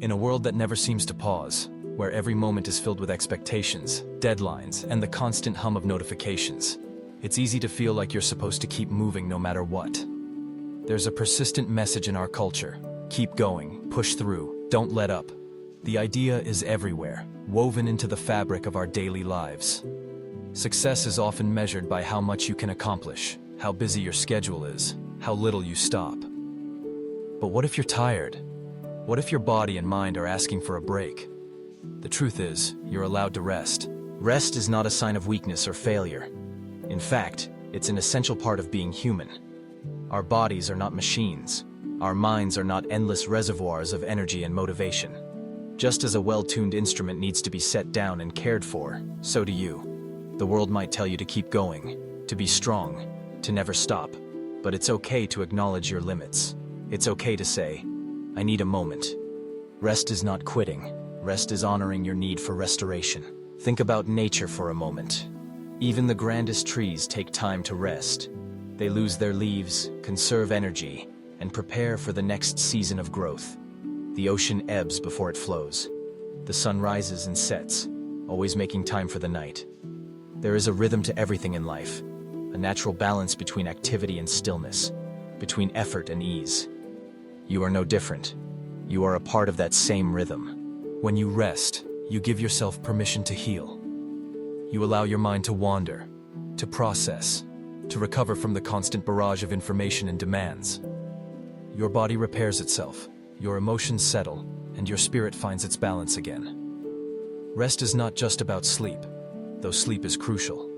In a world that never seems to pause, where every moment is filled with expectations, deadlines, and the constant hum of notifications, it's easy to feel like you're supposed to keep moving no matter what. There's a persistent message in our culture: keep going, push through, don't let up. The idea is everywhere, woven into the fabric of our daily lives. Success is often measured by how much you can accomplish, how busy your schedule is, how little you stop. But what if you're tired? What if your body and mind are asking for a break? The truth is, you're allowed to rest. Rest is not a sign of weakness or failure. In fact, it's an essential part of being human. Our bodies are not machines. Our minds are not endless reservoirs of energy and motivation. Just as a well-tuned instrument needs to be set down and cared for, so do you. The world might tell you to keep going, to be strong, to never stop. But it's okay to acknowledge your limits. It's okay to say, I need a moment. Rest is not quitting. Rest is honoring your need for restoration. Think about nature for a moment. Even the grandest trees take time to rest. They lose their leaves, conserve energy, and prepare for the next season of growth. The ocean ebbs before it flows. The sun rises and sets, always making time for the night. There is a rhythm to everything in life, a natural balance between activity and stillness, between effort and ease. You are no different. You are a part of that same rhythm. When you rest, you give yourself permission to heal. You allow your mind to wander, to process, to recover from the constant barrage of information and demands. Your body repairs itself, your emotions settle, and your spirit finds its balance again. Rest is not just about sleep, though sleep is crucial.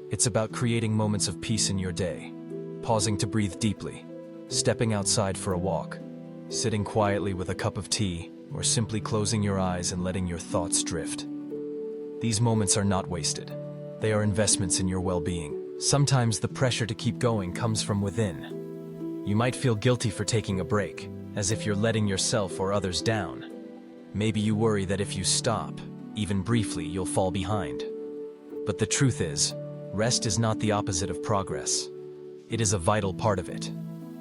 It's about creating moments of peace in your day, pausing to breathe deeply, stepping outside for a walk, sitting quietly with a cup of tea, or simply closing your eyes and letting your thoughts drift. These moments are not wasted. They are investments in your well-being. Sometimes the pressure to keep going comes from within. You might feel guilty for taking a break, as if you're letting yourself or others down. Maybe you worry that if you stop, even briefly, you'll fall behind. But the truth is, rest is not the opposite of progress. It is a vital part of it.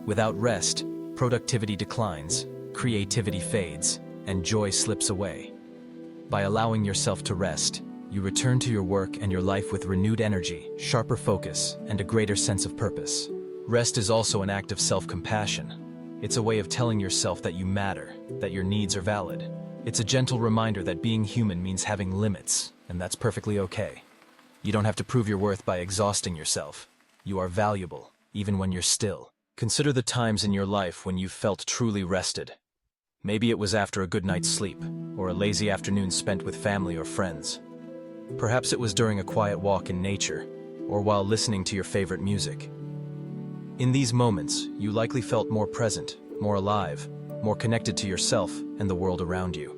Without rest, productivity declines, creativity fades, and joy slips away. By allowing yourself to rest, you return to your work and your life with renewed energy, sharper focus, and a greater sense of purpose. Rest is also an act of self-compassion. It's a way of telling yourself that you matter, that your needs are valid. It's a gentle reminder that being human means having limits, and that's perfectly okay. You don't have to prove your worth by exhausting yourself. You are valuable, even when you're still. Consider the times in your life when you felt truly rested. Maybe it was after a good night's sleep, or a lazy afternoon spent with family or friends. Perhaps it was during a quiet walk in nature, or while listening to your favorite music. In these moments, you likely felt more present, more alive, more connected to yourself and the world around you.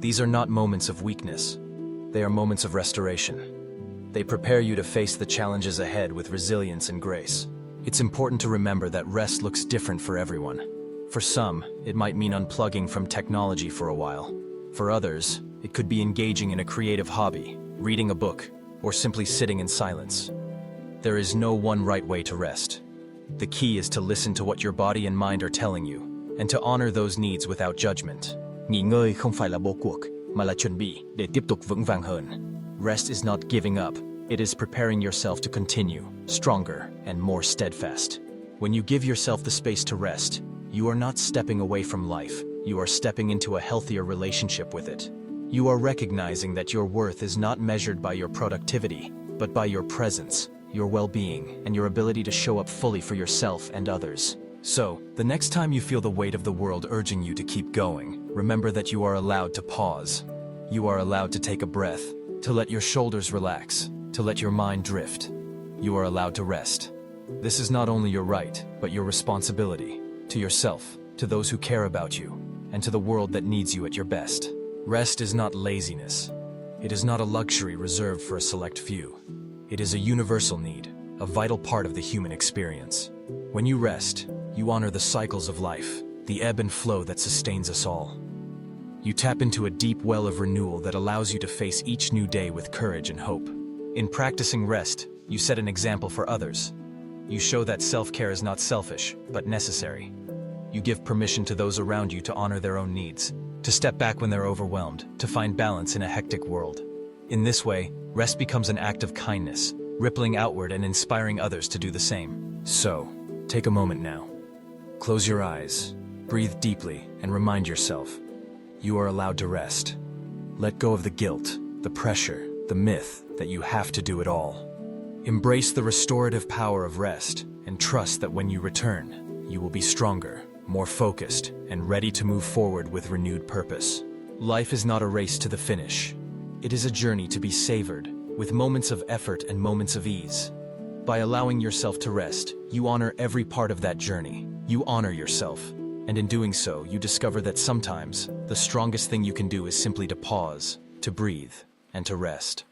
These are not moments of weakness. They are moments of restoration. They prepare you to face the challenges ahead with resilience and grace. It's important to remember that rest looks different for everyone. For some, it might mean unplugging from technology for a while. For others, it could be engaging in a creative hobby, reading a book, or simply sitting in silence. There is no one right way to rest. The key is to listen to what your body and mind are telling you, and to honor those needs without judgment. Nghỉ ngơi không phải là bỏ cuộc, mà là chuẩn bị để tiếp tục vững vàng hơn. Rest is not giving up. It is preparing yourself to continue, stronger and more steadfast. When you give yourself the space to rest, you are not stepping away from life. You are stepping into a healthier relationship with it. You are recognizing that your worth is not measured by your productivity, but by your presence, your well-being, and your ability to show up fully for yourself and others. So, the next time you feel the weight of the world urging you to keep going, remember that you are allowed to pause. You are allowed to take a breath, to let your shoulders relax, to let your mind drift. You are allowed to rest. This is not only your right, but your responsibility, to yourself, to those who care about you, and to the world that needs you at your best. Rest is not laziness. It is not a luxury reserved for a select few. It is a universal need, a vital part of the human experience. When you rest, you honor the cycles of life, the ebb and flow that sustains us all. You tap into a deep well of renewal that allows you to face each new day with courage and hope. In practicing rest, you set an example for others. You show that self-care is not selfish, but necessary. You give permission to those around you to honor their own needs, to step back when they're overwhelmed, to find balance in a hectic world. In this way, rest becomes an act of kindness, rippling outward and inspiring others to do the same. So, take a moment now. Close your eyes, breathe deeply, and remind yourself, you are allowed to rest. Let go of the guilt, the pressure, the myth that you have to do it all. Embrace the restorative power of rest, and trust that when you return, you will be stronger, more focused, and ready to move forward with renewed purpose. Life is not a race to the finish. It is a journey to be savored, with moments of effort and moments of ease. By allowing yourself to rest, you honor every part of that journey. You honor yourself, and in doing so, you discover that sometimes the strongest thing you can do is simply to pause, to breathe, and to rest.